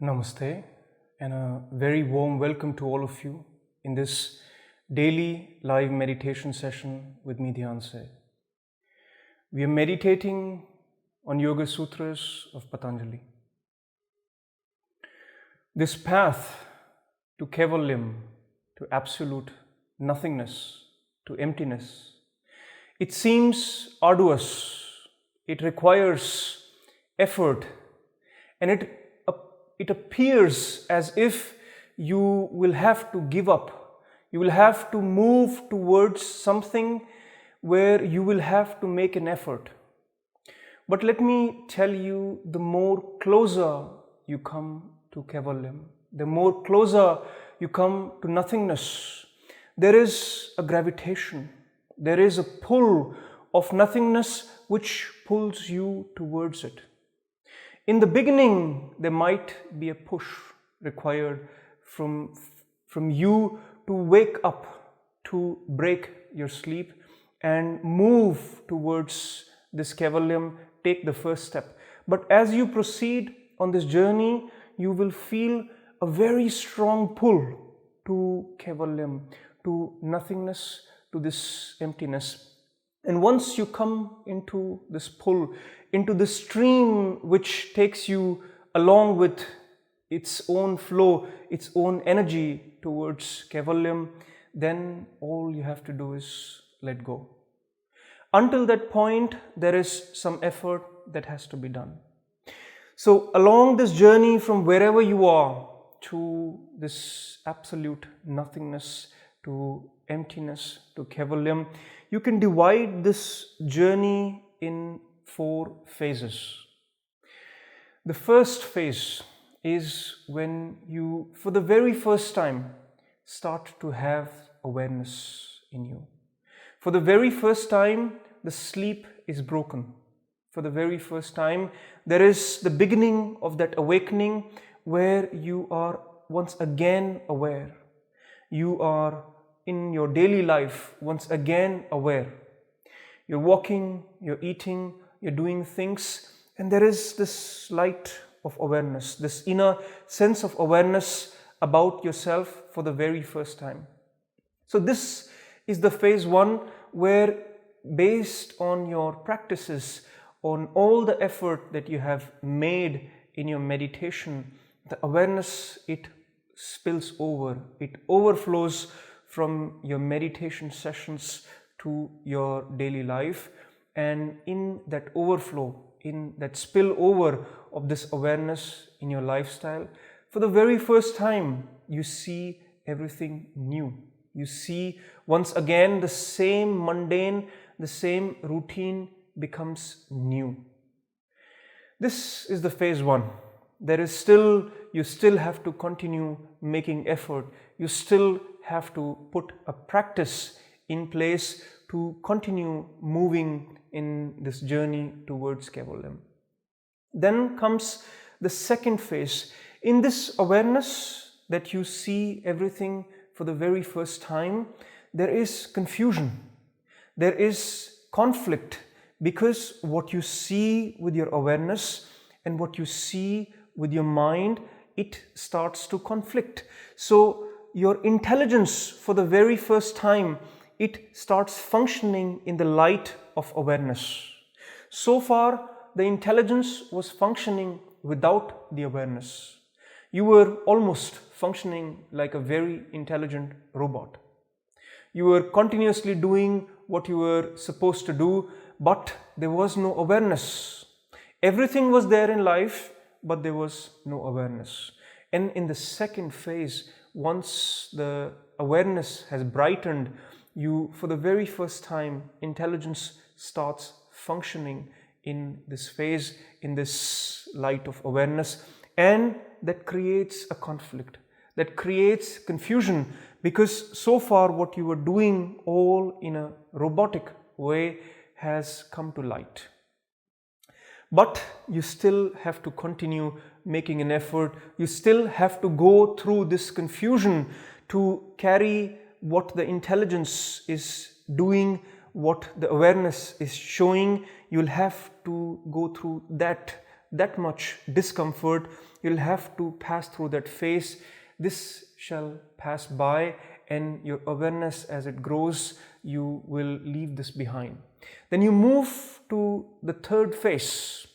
Namaste and a very warm welcome to all of you in this daily live meditation session with me, Dhyanse. We are meditating on Yoga Sutras of Patanjali. This path to Kaivalyam, to absolute nothingness, to emptiness, it seems arduous, it requires effort, and it appears as if you will have to give up. You will have to move towards something where you will have to make an effort. But let me tell you, the more closer you come to Kaivalyam, the more closer you come to nothingness, there is a gravitation, there is a pull of nothingness which pulls you towards it. In the beginning, there might be a push required from you to wake up, to break your sleep and move towards this Kaivalyam, take the first step. But as you proceed on this journey, you will feel a very strong pull to Kaivalyam, to nothingness, to this emptiness. And once you come into this pull, into the stream which takes you along with its own flow, its own energy towards Kaivalyam, then all you have to do is let go. Until that point, there is some effort that has to be done. So along this journey from wherever you are to this absolute nothingness, to emptiness, to Kaivalyam, you can divide this journey in 4 phases. The first phase is when you, for the very first time, start to have awareness in you. For the very first time, the sleep is broken. For the very first time, there is the beginning of that awakening where you are once again aware. You are in your daily life once again aware. You're walking, you're eating, you're doing things, and there is this light of awareness, this inner sense of awareness about yourself for the very first time. So this is the phase 1 where, based on your practices, on all the effort that you have made in your meditation, the awareness, it spills over, it overflows from your meditation sessions to your daily life. And in that overflow, in that spillover of this awareness in your lifestyle, for the very first time, you see everything new. You see once again the same mundane, the same routine becomes new. This is the phase 1. You still have to continue making effort. You still have to put a practice in place to continue moving in this journey towards Kaivalyam. Then comes the second phase. In this awareness that you see everything for the very first time, there is confusion, there is conflict, because what you see with your awareness and what you see with your mind, it starts to conflict. So your intelligence for the very first time, it starts functioning in the light of awareness. So far, the intelligence was functioning without the awareness. You were almost functioning like a very intelligent robot. You were continuously doing what you were supposed to do, but there was no awareness. Everything was there in life, but there was no awareness. And in the second phase, once the awareness has brightened, you, for the very first time, intelligence starts functioning in this phase, in this light of awareness, and that creates a conflict, that creates confusion, because so far what you were doing all in a robotic way has come to light. But you still have to continue making an effort. You still have to go through this confusion to carry what the intelligence is doing, what the awareness is showing. You'll have to go through that that much discomfort, you'll have to pass through that phase. This shall pass by, and your awareness, as it grows, you will leave this behind. Then you move to the third phase.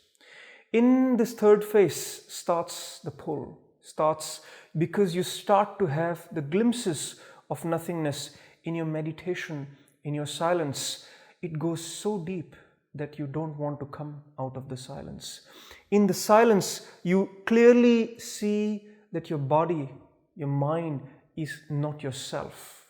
In this third phase starts the pull, starts because you start to have the glimpses of nothingness in your meditation, in your silence. It goes so deep that you don't want to come out of the silence. In the silence, you clearly see that your body, your mind is not yourself.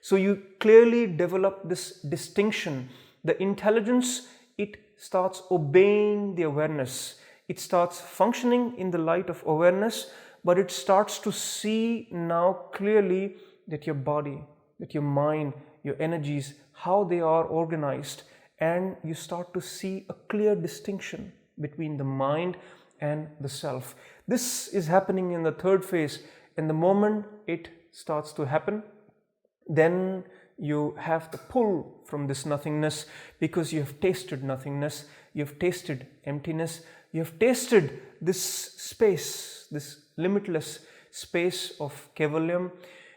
So you clearly develop this distinction. The intelligence, it starts obeying the awareness. It starts functioning in the light of awareness, but it starts to see now clearly that your body, that your mind, your energies, how they are organized, and you start to see a clear distinction between the mind and the self. This is happening in the third phase, and the moment it starts to happen, then you have the pull from this nothingness, because you have tasted nothingness, you have tasted emptiness, you have tasted this space, this limitless space of Kaivalyam,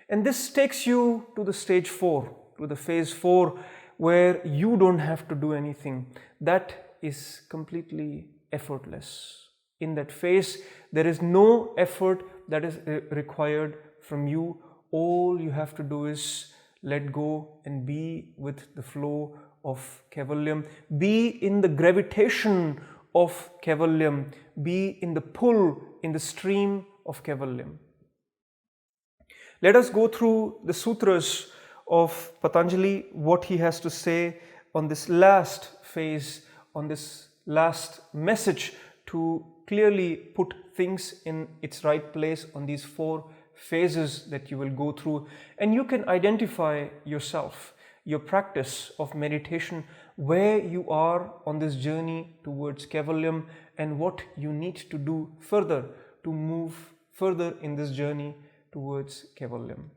and this takes you to the stage 4, to the phase 4, where you don't have to do anything. That is completely effortless. In that phase, there is no effort that is required from you. All you have to do is let go and be with the flow of Kaivalyam. Be in the gravitation of Kaivalyam. Be in the pull, in the stream of Kaivalyam. Let us go through the Sutras of Patanjali, what he has to say on this last phase, on this last message, to clearly put things in its right place on these 4 phases that you will go through. And you can identify yourself, your practice of meditation, where you are on this journey towards Kaivalyam, and what you need to do further to move further in this journey towards Kaivalyam.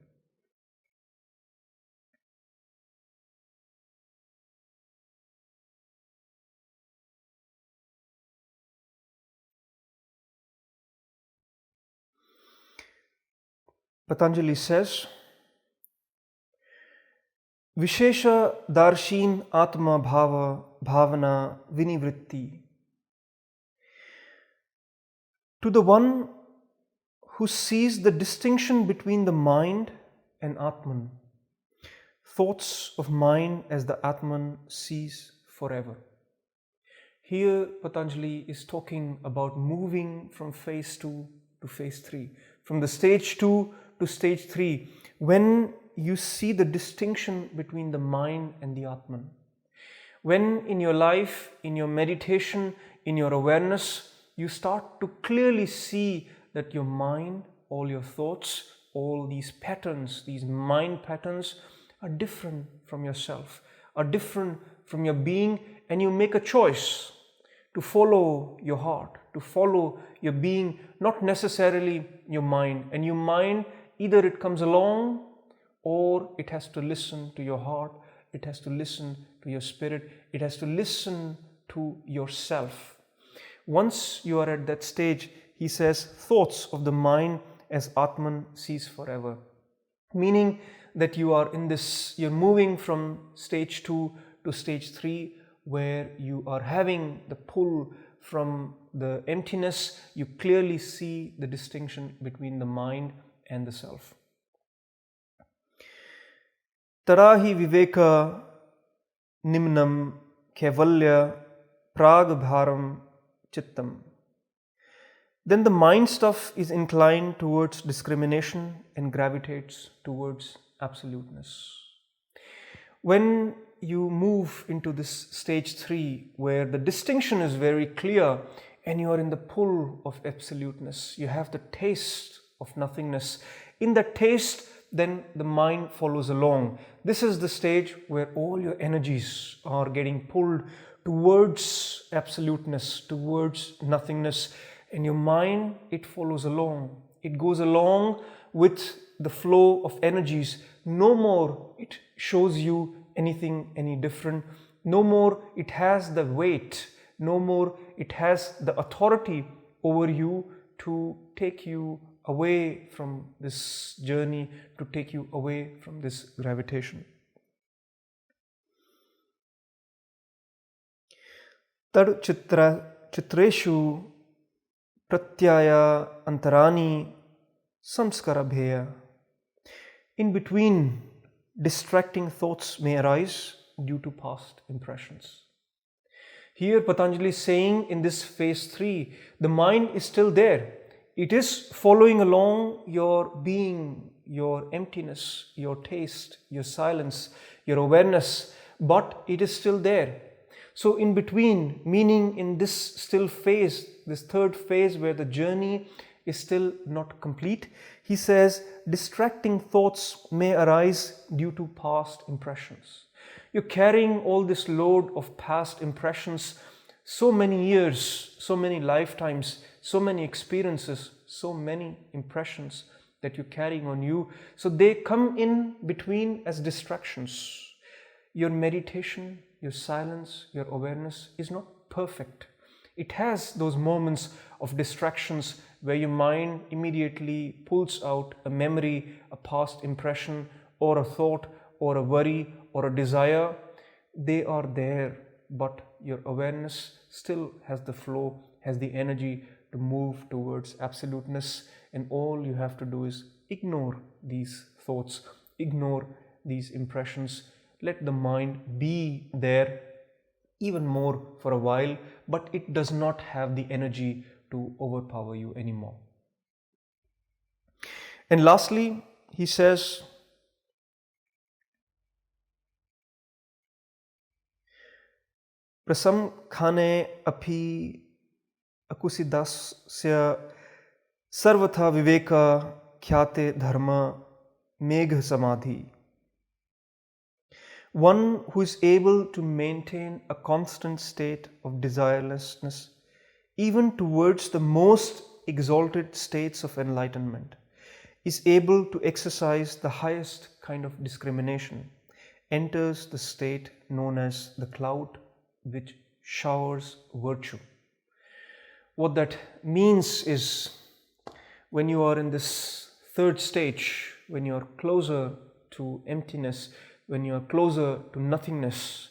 Patanjali says, Vishesha darshin atma bhava bhavana vinivritti. To the one who sees the distinction between the mind and Atman, thoughts of mind as the Atman cease forever. Here Patanjali is talking about moving from phase 2 to phase 3, from the stage 2 to stage 3, when you see the distinction between the mind and the Atman. When in your life, in your meditation, in your awareness, you start to clearly see that your mind, all your thoughts, all these patterns, these mind patterns are different from yourself, are different from your being, and you make a choice to follow your heart, to follow your being, not necessarily your mind. And your mind, either it comes along or it has to listen to your heart, it has to listen to your spirit, it has to listen to yourself. Once you are at that stage, he says, thoughts of the mind as Atman cease forever. Meaning that you are in this, you're moving from stage 2 to stage 3, where you are having the pull from the emptiness. You clearly see the distinction between the mind and the self. Tarahi viveka nimnam Kaivalya pragbharam chittam. Then the mind stuff is inclined towards discrimination and gravitates towards absoluteness. When you move into this stage 3, where the distinction is very clear and you are in the pull of absoluteness, you have the taste of nothingness. In that taste, then the mind follows along. This is the stage where all your energies are getting pulled towards absoluteness, towards nothingness. And your mind, it follows along. It goes along with the flow of energies. No more it shows you anything any different. No more it has the weight no more it has the authority over you to take you away from this journey, to take you away from this gravitation. Tad chitreshu pratyaya antarani samskarabheya. In between, distracting thoughts may arise due to past impressions. Here Patanjali is saying in this phase 3, the mind is still there. It is following along your being, your emptiness, your taste, your silence, your awareness, but it is still there. So in between, meaning in this still phase, this third phase where the journey is still not complete, he says distracting thoughts may arise due to past impressions. You're carrying all this load of past impressions, so many years, so many lifetimes, so many experiences, so many impressions that you're carrying on you. So they come in between as distractions. Your meditation, your silence, your awareness is not perfect. It has those moments of distractions where your mind immediately pulls out a memory, a past impression, or a thought, or a worry, or a desire. They are there, but your awareness still has the flow, has the energy to move towards absoluteness, and all you have to do is ignore these thoughts, ignore these impressions, let the mind be there even more for a while, but it does not have the energy to overpower you anymore. And lastly, he says, prasam khane api akusidasya sarvatha viveka khyate dharma megha samadhi. One who is able to maintain a constant state of desirelessness, even towards the most exalted states of enlightenment, is able to exercise the highest kind of discrimination, enters the state known as the cloud which showers virtue. What that means is, when you are in this third stage, when you are closer to emptiness, when you are closer to nothingness,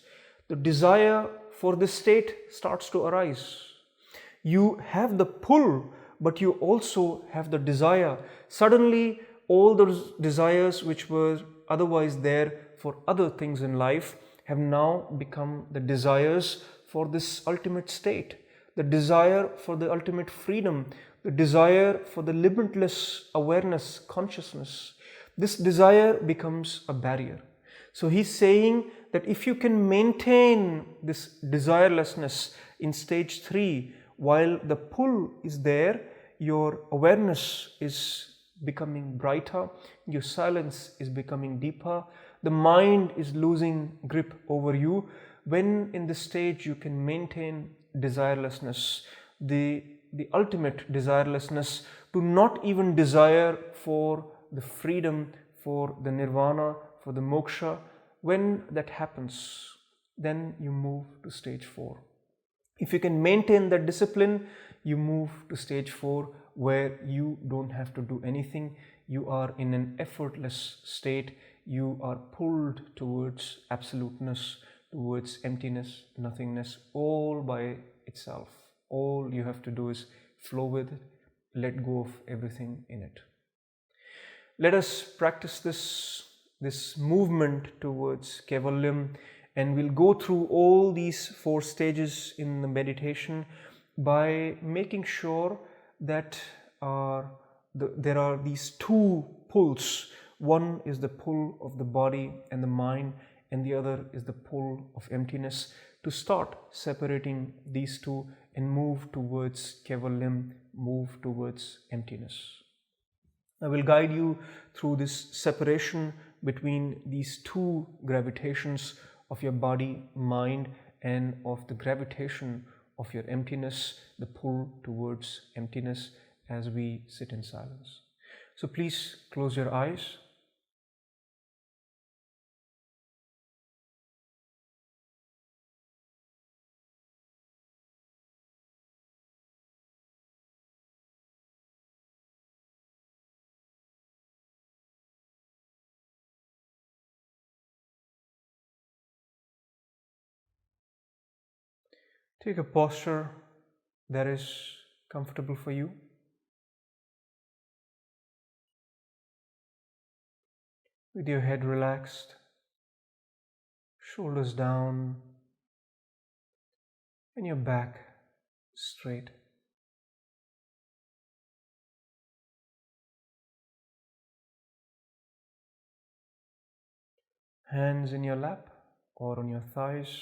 the desire for this state starts to arise. You have the pull, but you also have the desire. Suddenly, all those desires which were otherwise there for other things in life have now become the desires for this ultimate state, the desire for the ultimate freedom, the desire for the limitless awareness, consciousness. This desire becomes a barrier. So he's saying that if you can maintain this desirelessness in stage 3, while the pull is there, your awareness is becoming brighter, your silence is becoming deeper, the mind is losing grip over you. When in this stage you can maintain desirelessness, the ultimate desirelessness, to not even desire for the freedom, for the nirvana, for the moksha, when that happens, then you move to stage 4. If you can maintain that discipline, you move to stage 4, where you don't have to do anything. You are in an effortless state. You are pulled towards absoluteness, towards emptiness, nothingness, all by itself. All you have to do is flow with it, let go of everything in it. Let us practice this movement towards Kaivalyam, and we'll go through all these 4 stages in the meditation by making sure that there are these 2 pulls. One is the pull of the body and the mind, and the other is the pull of emptiness, to start separating these 2 and move towards Kaivalyam, move towards emptiness. I will guide you through this separation between these 2 gravitations of your body, mind, and of the gravitation of your emptiness, the pull towards emptiness, as we sit in silence. So please close your eyes. Take a posture that is comfortable for you. With your head relaxed, shoulders down, and your back straight. Hands in your lap or on your thighs.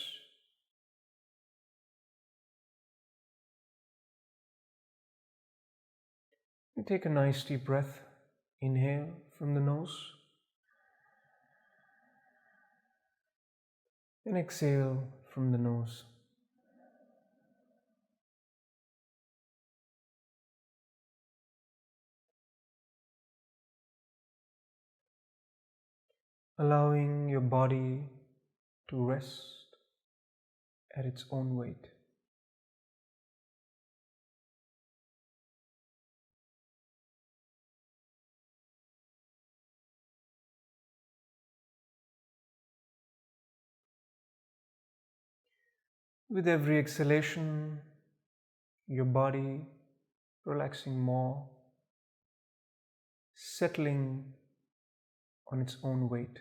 You take a nice deep breath. Inhale from the nose and exhale from the nose. Allowing your body to rest at its own weight. With every exhalation, your body relaxing more, settling on its own weight.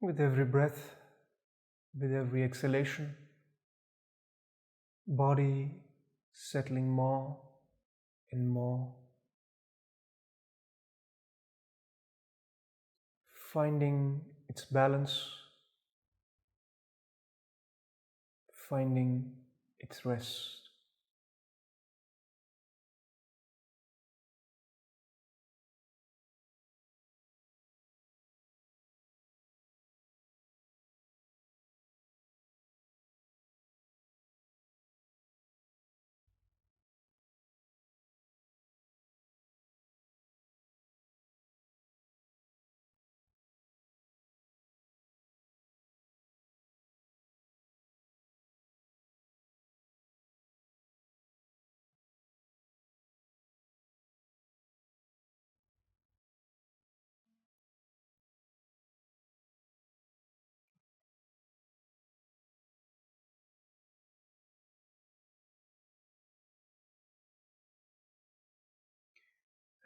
With every breath, with every exhalation, body settling more and more, finding its balance, finding its rest.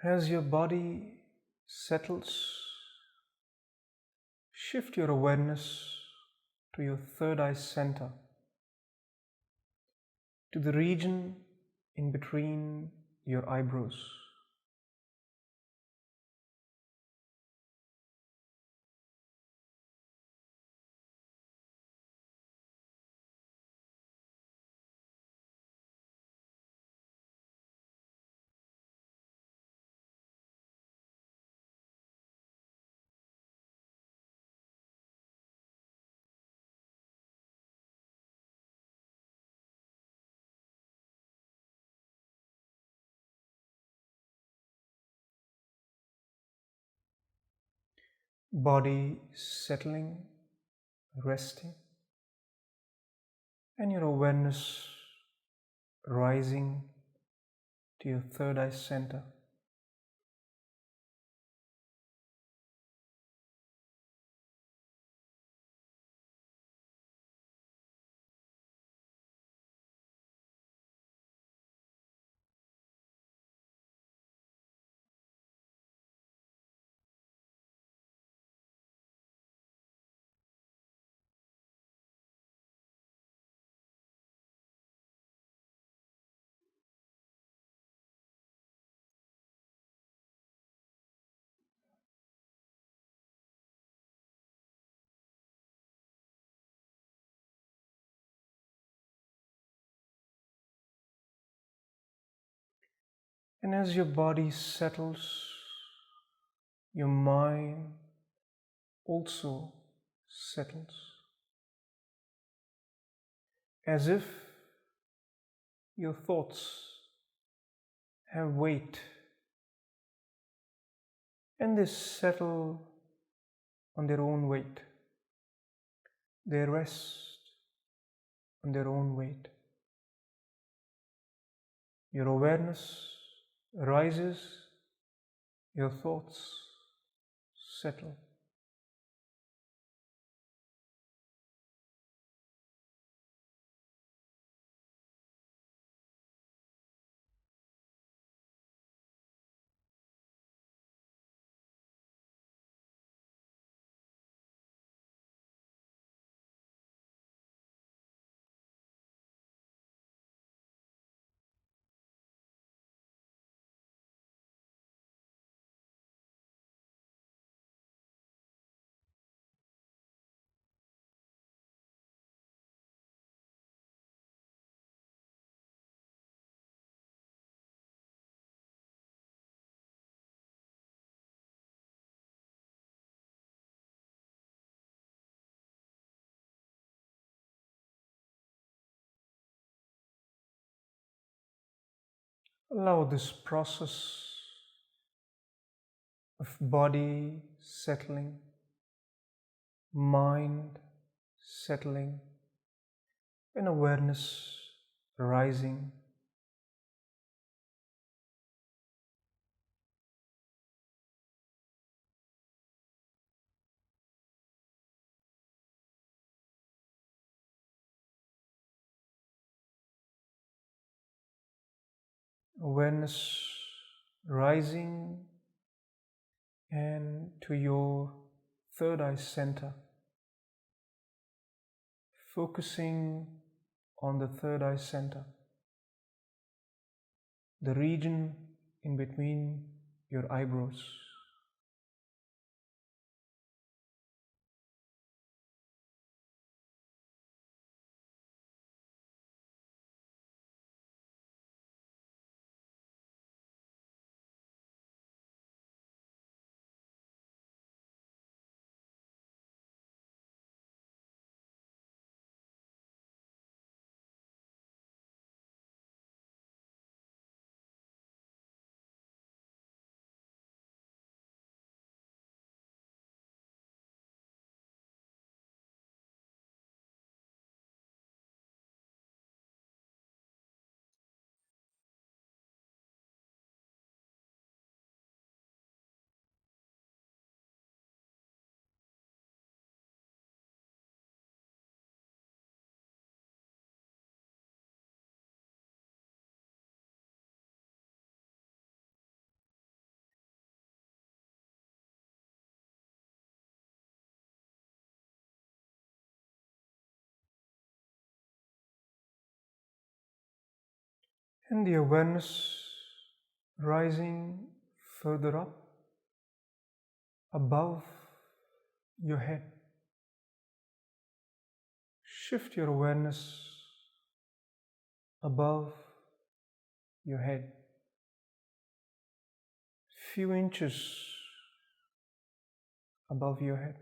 As your body settles, shift your awareness to your third eye center, to the region in between your eyebrows. Body settling, resting, and your awareness rising to your third eye center. And as your body settles, your mind also settles, as if your thoughts have weight and they settle on their own weight. They rest on their own weight. Your awareness rises, your thoughts settle. Allow this process of body settling, mind settling, and awareness rising. Awareness rising and to your third eye center, focusing on the third eye center, the region in between your eyebrows. And the awareness rising further up above your head. Shift your awareness above your head, few inches above your head.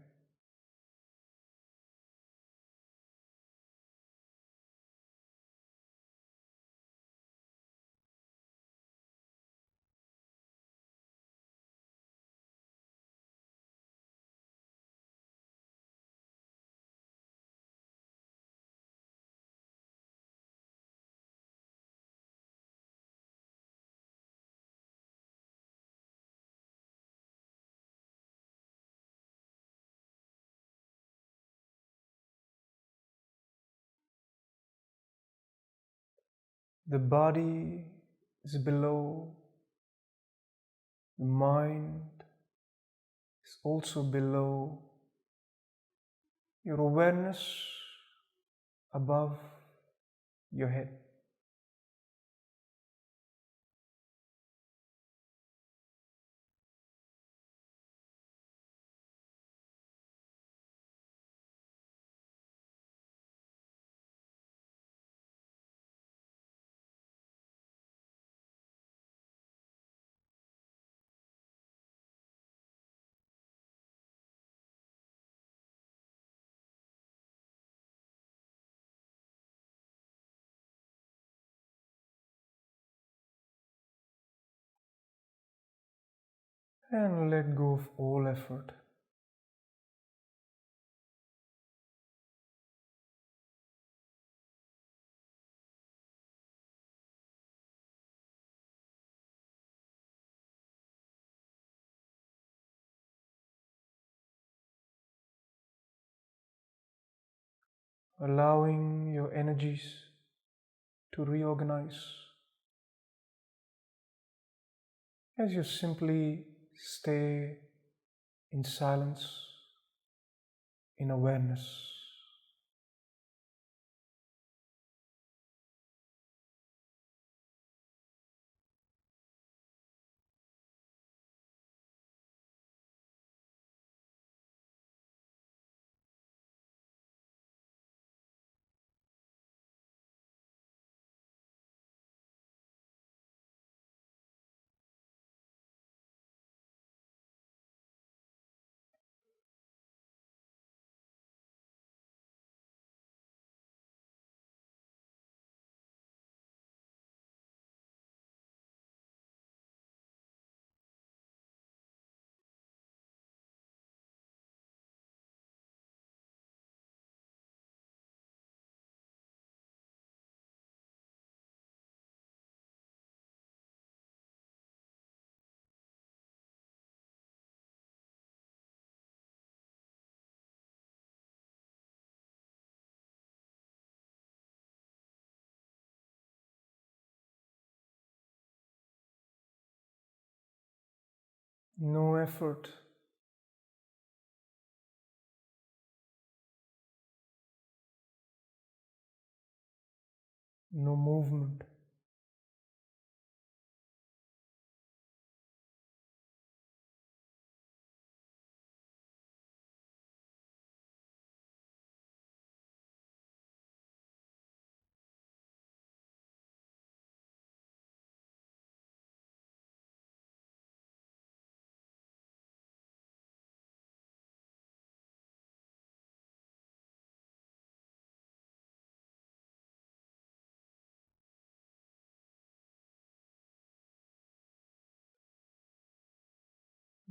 The body is below, the mind is also below, your awareness above your head. and let go of all effort. Allowing your energies to reorganize as you simply stay in silence, in awareness. No effort, no movement.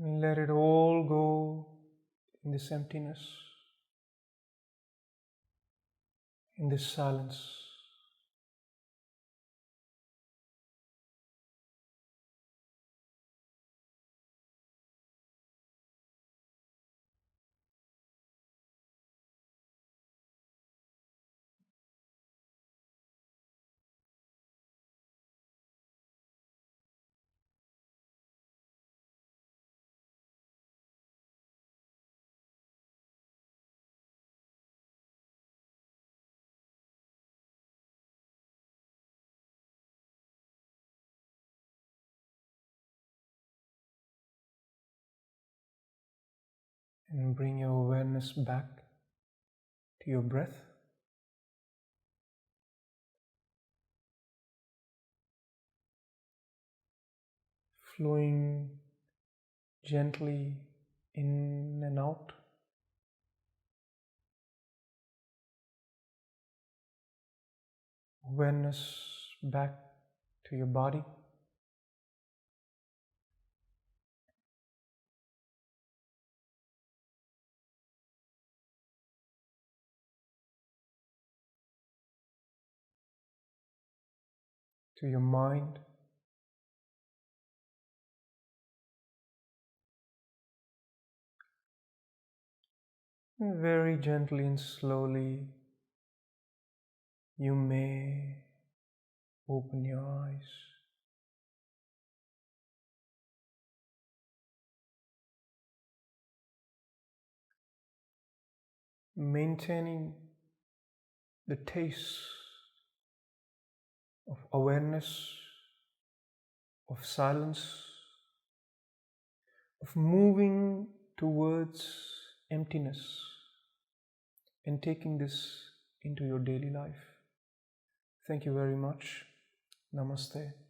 Let it all go in this emptiness, in this silence. And bring your awareness back to your breath. Flowing gently in and out. Awareness back to your body. To your mind. And very gently and slowly, you may open your eyes. Maintaining the taste of awareness, of silence, of moving towards emptiness and taking this into your daily life. Thank you very much. Namaste.